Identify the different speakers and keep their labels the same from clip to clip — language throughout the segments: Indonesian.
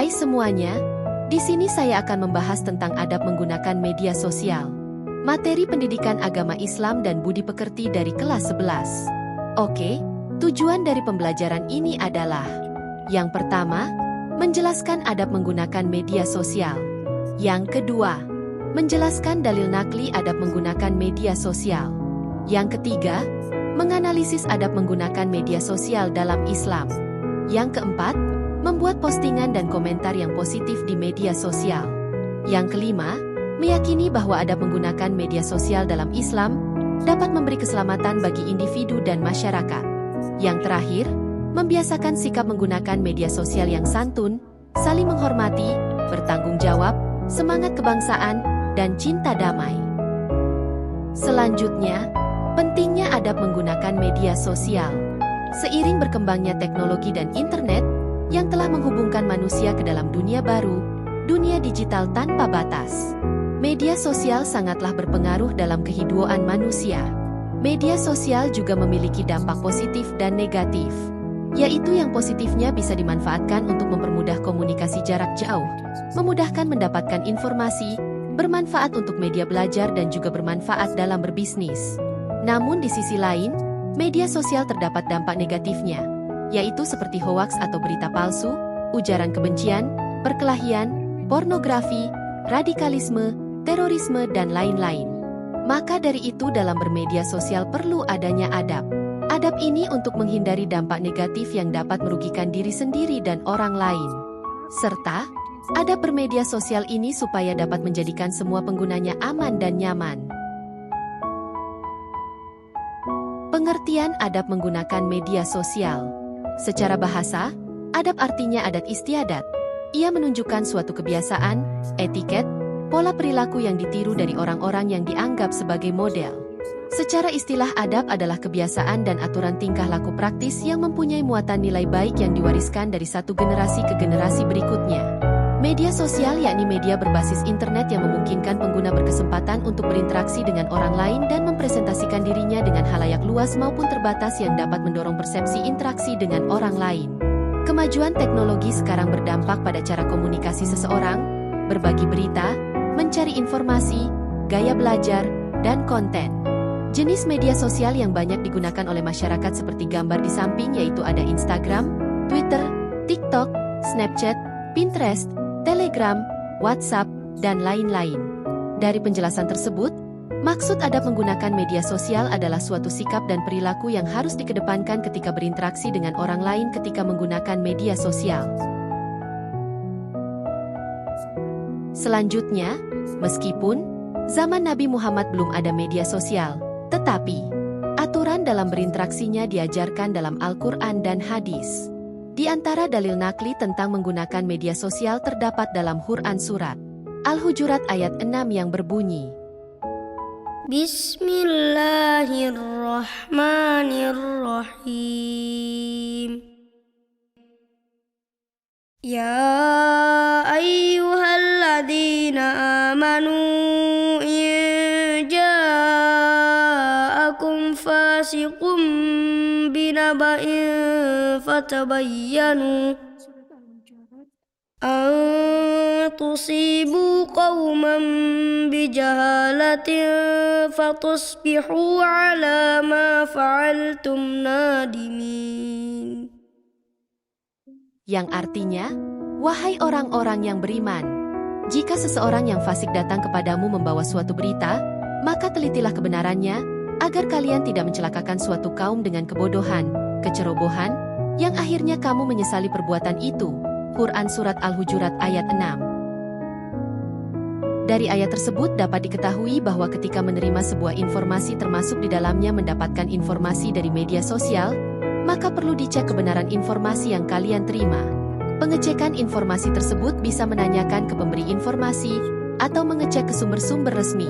Speaker 1: Hai semuanya, di sini saya akan membahas tentang adab menggunakan media sosial. Materi pendidikan agama Islam dan budi pekerti dari kelas 11. Oke, tujuan dari pembelajaran ini adalah: yang pertama, menjelaskan adab menggunakan media sosial. Yang kedua, menjelaskan dalil nakli adab menggunakan media sosial. Yang ketiga, menganalisis adab menggunakan media sosial dalam Islam. Yang keempat, membuat postingan dan komentar yang positif di media sosial. Yang kelima, meyakini bahwa adab menggunakan media sosial dalam Islam dapat memberi keselamatan bagi individu dan masyarakat. Yang terakhir, membiasakan sikap menggunakan media sosial yang santun, saling menghormati, bertanggung jawab, semangat kebangsaan, dan cinta damai. Selanjutnya, pentingnya adab menggunakan media sosial. Seiring berkembangnya teknologi dan internet yang telah menghubungkan manusia ke dalam dunia baru, dunia digital tanpa batas. Media sosial sangatlah berpengaruh dalam kehidupan manusia. Media sosial juga memiliki dampak positif dan negatif, yaitu yang positifnya bisa dimanfaatkan untuk mempermudah komunikasi jarak jauh, memudahkan mendapatkan informasi, bermanfaat untuk media belajar dan juga bermanfaat dalam berbisnis. Namun di sisi lain, media sosial terdapat dampak negatifnya, yaitu seperti hoaks atau berita palsu, ujaran kebencian, perkelahian, pornografi, radikalisme, terorisme, dan lain-lain. Maka dari itu dalam bermedia sosial perlu adanya adab. Adab ini untuk menghindari dampak negatif yang dapat merugikan diri sendiri dan orang lain. Serta, adab bermedia sosial ini supaya dapat menjadikan semua penggunanya aman dan nyaman. Pengertian adab menggunakan media sosial. Secara bahasa, adab artinya adat istiadat. Ia menunjukkan suatu kebiasaan, etiket, pola perilaku yang ditiru dari orang-orang yang dianggap sebagai model. Secara istilah, adab adalah kebiasaan dan aturan tingkah laku praktis yang mempunyai muatan nilai baik yang diwariskan dari satu generasi ke generasi berikutnya. Media sosial yakni media berbasis internet yang memungkinkan pengguna berkesempatan untuk berinteraksi dengan orang lain dan mempresentasikan dirinya dengan halayak luas maupun terbatas yang dapat mendorong persepsi interaksi dengan orang lain. Kemajuan teknologi sekarang berdampak pada cara komunikasi seseorang, berbagi berita, mencari informasi, gaya belajar, dan konten. Jenis media sosial yang banyak digunakan oleh masyarakat seperti gambar di samping yaitu ada Instagram, Twitter, TikTok, Snapchat, Pinterest, Telegram, WhatsApp, dan lain-lain. Dari penjelasan tersebut, maksud adab menggunakan media sosial adalah suatu sikap dan perilaku yang harus dikedepankan ketika berinteraksi dengan orang lain ketika menggunakan media sosial. Selanjutnya, meskipun zaman Nabi Muhammad belum ada media sosial, tetapi aturan dalam berinteraksinya diajarkan dalam Al-Quran dan hadis. Di antara dalil nakli tentang menggunakan media sosial terdapat dalam Quran surat Al-Hujurat ayat 6 yang berbunyi, Bismillahirrahmanirrahim.
Speaker 2: Ya ayyuhalladzina amanu in ja'akum fasiqum binaba'in fatabayyanu an tusibu qauman bijahalatin fatusbihu ala ma fa'altum nadimin.
Speaker 1: Yang artinya, wahai orang-orang yang beriman, jika seseorang yang fasik datang kepadamu membawa suatu berita, maka telitilah kebenarannya, agar kalian tidak mencelakakan suatu kaum dengan kebodohan, kecerobohan, yang akhirnya kamu menyesali perbuatan itu. Quran Surat Al-Hujurat ayat 6. Dari ayat tersebut dapat diketahui bahwa ketika menerima sebuah informasi termasuk di dalamnya mendapatkan informasi dari media sosial, maka perlu dicek kebenaran informasi yang kalian terima. Pengecekan informasi tersebut bisa menanyakan ke pemberi informasi atau mengecek ke sumber-sumber resmi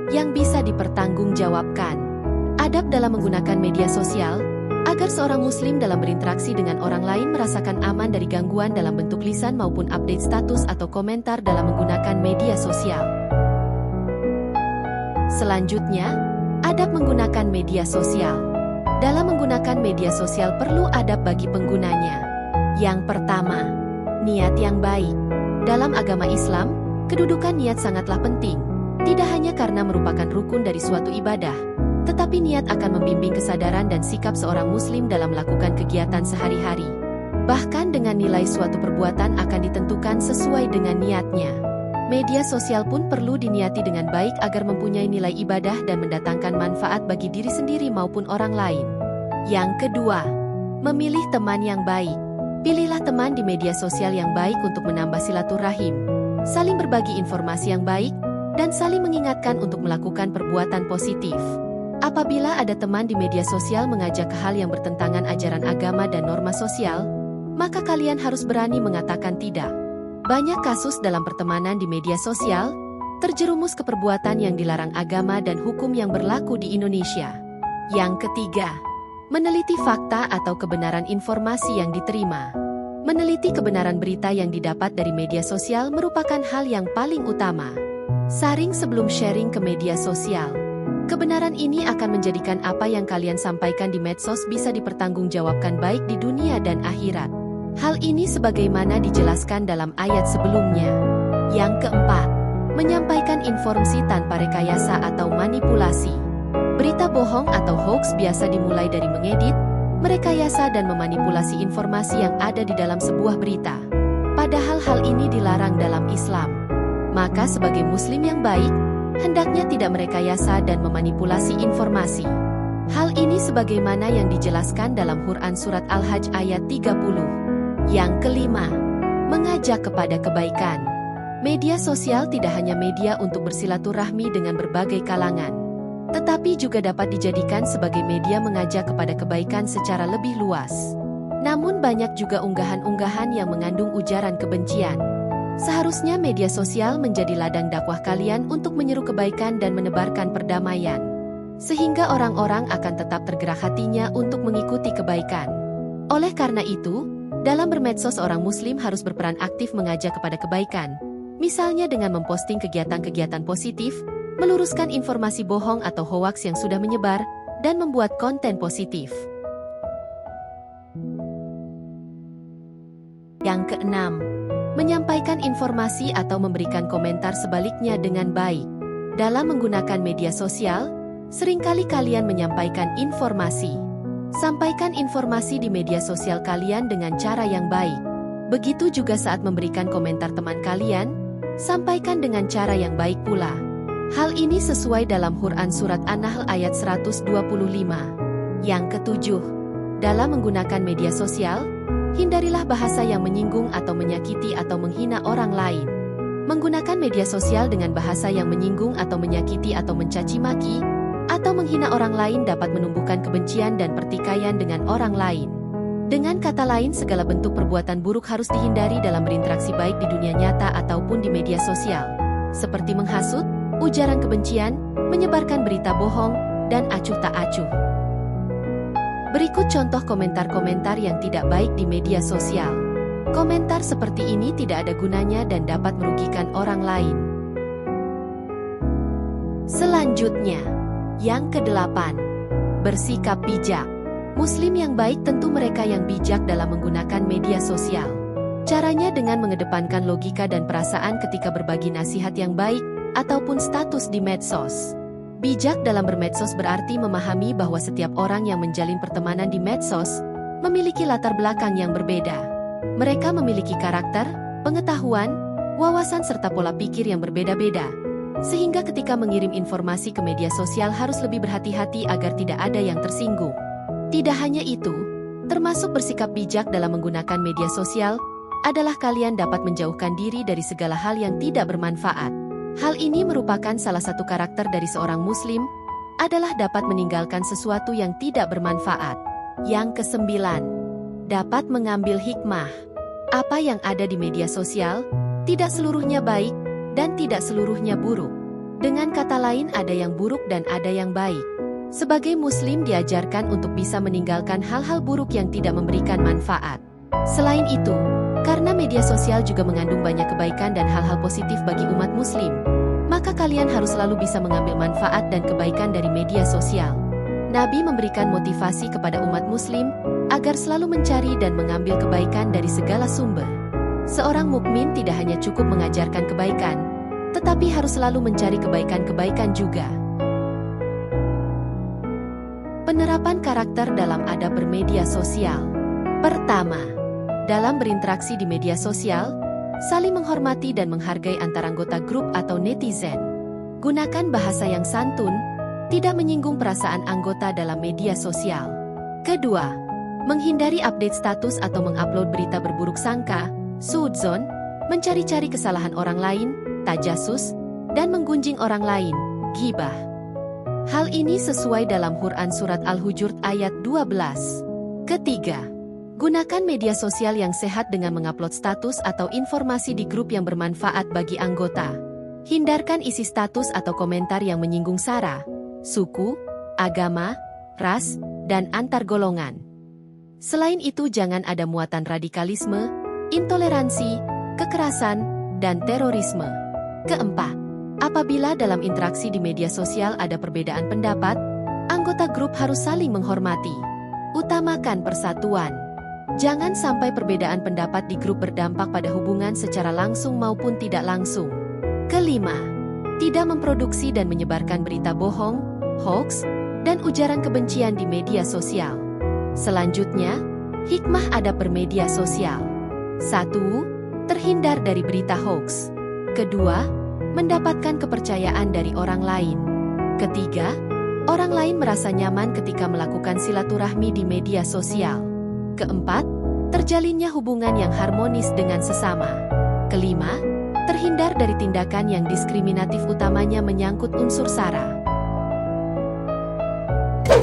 Speaker 1: yang bisa dipertanggungjawabkan. Adab dalam menggunakan media sosial agar seorang muslim dalam berinteraksi dengan orang lain merasakan aman dari gangguan dalam bentuk lisan maupun update status atau komentar dalam menggunakan media sosial. Selanjutnya, adab menggunakan media sosial. Dalam menggunakan media sosial perlu adab bagi penggunanya. Yang pertama, Niat yang baik. Dalam agama Islam, kedudukan niat sangatlah penting. Tidak hanya karena merupakan rukun dari suatu ibadah, tetapi niat akan membimbing kesadaran dan sikap seorang muslim dalam melakukan kegiatan sehari-hari. Bahkan dengan nilai suatu perbuatan akan ditentukan sesuai dengan niatnya. Media sosial pun perlu diniati dengan baik agar mempunyai nilai ibadah dan mendatangkan manfaat bagi diri sendiri maupun orang lain. Yang kedua, memilih teman yang baik. Pilihlah teman di media sosial yang baik untuk menambah silaturahim, saling berbagi informasi yang baik, dan saling mengingatkan untuk melakukan perbuatan positif. Apabila ada teman di media sosial mengajak ke hal yang bertentangan ajaran agama dan norma sosial, maka kalian harus berani mengatakan tidak. Banyak kasus dalam pertemanan di media sosial terjerumus ke perbuatan yang dilarang agama dan hukum yang berlaku di Indonesia. Yang ketiga, meneliti fakta atau kebenaran informasi yang diterima. Meneliti kebenaran berita yang didapat dari media sosial merupakan hal yang paling utama. Saring sebelum sharing ke media sosial. Kebenaran ini akan menjadikan apa yang kalian sampaikan di medsos bisa dipertanggungjawabkan baik di dunia dan akhirat. Hal ini sebagaimana dijelaskan dalam ayat sebelumnya. Yang keempat, menyampaikan informasi tanpa rekayasa atau manipulasi. Berita bohong atau hoax biasa dimulai dari mengedit, merekayasa dan memanipulasi informasi yang ada di dalam sebuah berita. Padahal hal ini dilarang dalam Islam. Maka sebagai muslim yang baik, hendaknya tidak merekayasa dan memanipulasi informasi. Hal ini sebagaimana yang dijelaskan dalam Quran Surat Al-Hajj ayat 30. Yang kelima, mengajak kepada kebaikan. Media sosial tidak hanya media untuk bersilaturahmi dengan berbagai kalangan, tetapi juga dapat dijadikan sebagai media mengajak kepada kebaikan secara lebih luas. Namun banyak juga unggahan-unggahan yang mengandung ujaran kebencian. Seharusnya media sosial menjadi ladang dakwah kalian untuk menyeru kebaikan dan menebarkan perdamaian, sehingga orang-orang akan tetap tergerak hatinya untuk mengikuti kebaikan. Oleh karena itu, dalam bermedsos orang muslim harus berperan aktif mengajak kepada kebaikan, misalnya dengan memposting kegiatan-kegiatan positif, meluruskan informasi bohong atau hoaks yang sudah menyebar, dan membuat konten positif. Yang keenam, menyampaikan informasi atau memberikan komentar sebaliknya dengan baik. Dalam menggunakan media sosial, seringkali kalian menyampaikan informasi. Sampaikan informasi di media sosial kalian dengan cara yang baik. Begitu juga saat memberikan komentar teman kalian, sampaikan dengan cara yang baik pula. Hal ini sesuai dalam Quran Surat An-Nahl ayat 125. Yang ketujuh, dalam menggunakan media sosial, hindarilah bahasa yang menyinggung atau menyakiti atau menghina orang lain. Menggunakan media sosial dengan bahasa yang menyinggung atau menyakiti atau mencaci maki, atau menghina orang lain dapat menumbuhkan kebencian dan pertikaian dengan orang lain. Dengan kata lain, segala bentuk perbuatan buruk harus dihindari dalam berinteraksi baik di dunia nyata ataupun di media sosial, seperti menghasut, ujaran kebencian, menyebarkan berita bohong, dan acuh tak acuh. Berikut contoh komentar-komentar yang tidak baik di media sosial. Komentar seperti ini tidak ada gunanya dan dapat merugikan orang lain. Selanjutnya, yang kedelapan, bersikap bijak. Muslim yang baik tentu mereka yang bijak dalam menggunakan media sosial. Caranya dengan mengedepankan logika dan perasaan ketika berbagi nasihat yang baik ataupun status di medsos. Bijak dalam bermedsos berarti memahami bahwa setiap orang yang menjalin pertemanan di medsos memiliki latar belakang yang berbeda. Mereka memiliki karakter, pengetahuan, wawasan serta pola pikir yang berbeda-beda. Sehingga ketika mengirim informasi ke media sosial harus lebih berhati-hati agar tidak ada yang tersinggung. Tidak hanya itu, termasuk bersikap bijak dalam menggunakan media sosial, adalah kalian dapat menjauhkan diri dari segala hal yang tidak bermanfaat. Hal ini merupakan salah satu karakter dari seorang muslim, adalah dapat meninggalkan sesuatu yang tidak bermanfaat. Yang kesembilan, dapat mengambil hikmah. Apa yang ada di media sosial, tidak seluruhnya baik, dan tidak seluruhnya buruk. Dengan kata lain, ada yang buruk dan ada yang baik. Sebagai muslim diajarkan untuk bisa meninggalkan hal-hal buruk yang tidak memberikan manfaat. Selain itu, karena media sosial juga mengandung banyak kebaikan dan hal-hal positif bagi umat muslim, maka kalian harus selalu bisa mengambil manfaat dan kebaikan dari media sosial. Nabi memberikan motivasi kepada umat muslim agar selalu mencari dan mengambil kebaikan dari segala sumber. Seorang mukmin tidak hanya cukup mengajarkan kebaikan, tetapi harus selalu mencari kebaikan-kebaikan juga. Penerapan karakter dalam adab bermedia sosial. Pertama, dalam berinteraksi di media sosial, saling menghormati dan menghargai antar anggota grup atau netizen. Gunakan bahasa yang santun, tidak menyinggung perasaan anggota dalam media sosial. Kedua, menghindari update status atau mengupload berita berburuk sangka, suudzon, mencari-cari kesalahan orang lain, tajasus, dan menggunjing orang lain, ghibah. Hal ini sesuai dalam Quran Surat Al-Hujurat ayat 12. Ketiga, gunakan media sosial yang sehat dengan mengupload status atau informasi di grup yang bermanfaat bagi anggota. Hindarkan isi status atau komentar yang menyinggung sara, suku, agama, ras, dan antar golongan. Selain itu jangan ada muatan radikalisme, intoleransi, kekerasan, dan terorisme. Keempat, apabila dalam interaksi di media sosial ada perbedaan pendapat, anggota grup harus saling menghormati. Utamakan persatuan. Jangan sampai perbedaan pendapat di grup berdampak pada hubungan secara langsung maupun tidak langsung. Kelima, tidak memproduksi dan menyebarkan berita bohong, hoax, dan ujaran kebencian di media sosial. Selanjutnya, hikmah adab bermedia sosial. 1. Terhindar dari berita hoax. Kedua, mendapatkan kepercayaan dari orang lain. Ketiga, orang lain merasa nyaman ketika melakukan silaturahmi di media sosial. Keempat, terjalinnya hubungan yang harmonis dengan sesama. Kelima, terhindar dari tindakan yang diskriminatif utamanya menyangkut unsur sara.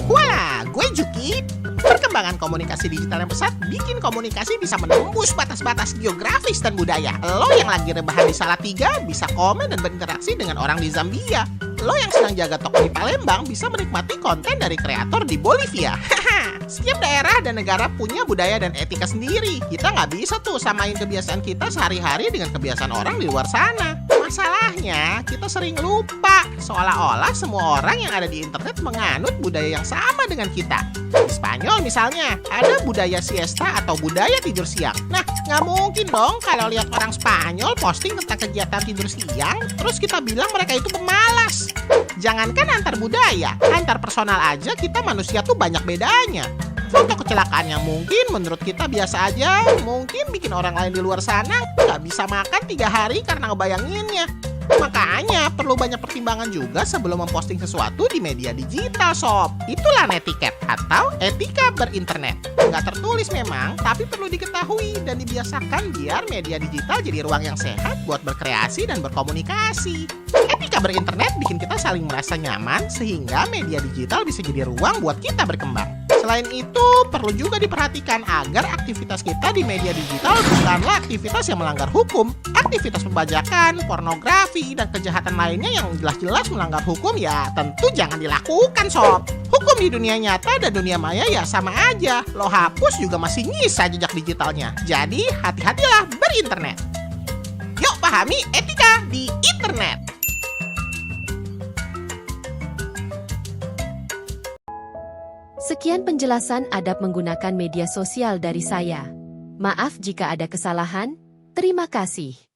Speaker 3: Wah, gue Juki. Perkembangan komunikasi digital yang pesat bikin komunikasi bisa menembus batas-batas geografis dan budaya. Lo yang lagi rebahan di Salatiga bisa komen dan berinteraksi dengan orang di Zambia. Lo yang sedang jaga toko di Palembang bisa menikmati konten dari kreator di Bolivia. Setiap daerah dan negara punya budaya dan etika sendiri. Kita nggak bisa tuh samain kebiasaan kita sehari-hari dengan kebiasaan orang di luar sana. Masalahnya, kita sering lupa seolah-olah semua orang yang ada di internet menganut budaya yang sama dengan kita. Di Spanyol misalnya, ada budaya siesta atau budaya tidur siang. Nah, nggak mungkin dong kalau lihat orang Spanyol posting tentang kegiatan tidur siang, terus kita bilang mereka itu pemalas. Jangankan antar budaya, antar personal aja kita manusia tuh banyak bedanya. Foto kecelakaan yang mungkin menurut kita biasa aja, mungkin bikin orang lain di luar sana nggak bisa makan 3 hari karena ngebayanginnya. Makanya perlu banyak pertimbangan juga sebelum memposting sesuatu di media digital, sob. Itulah netiquette atau etika berinternet. Nggak tertulis memang, tapi perlu diketahui dan dibiasakan biar media digital jadi ruang yang sehat buat berkreasi dan berkomunikasi. Etika berinternet bikin kita saling merasa nyaman sehingga media digital bisa jadi ruang buat kita berkembang. Selain itu, perlu juga diperhatikan agar aktivitas kita di media digital bukanlah aktivitas yang melanggar hukum. Aktivitas pembajakan, pornografi, dan kejahatan lainnya yang jelas-jelas melanggar hukum ya tentu jangan dilakukan, sob. Hukum di dunia nyata dan dunia maya ya sama aja. Lo hapus juga masih nyisa jejak digitalnya. Jadi, hati-hatilah berinternet. Yuk pahami etika di internet.
Speaker 1: Sekian penjelasan adab menggunakan media sosial dari saya. Maaf jika ada kesalahan. Terima kasih.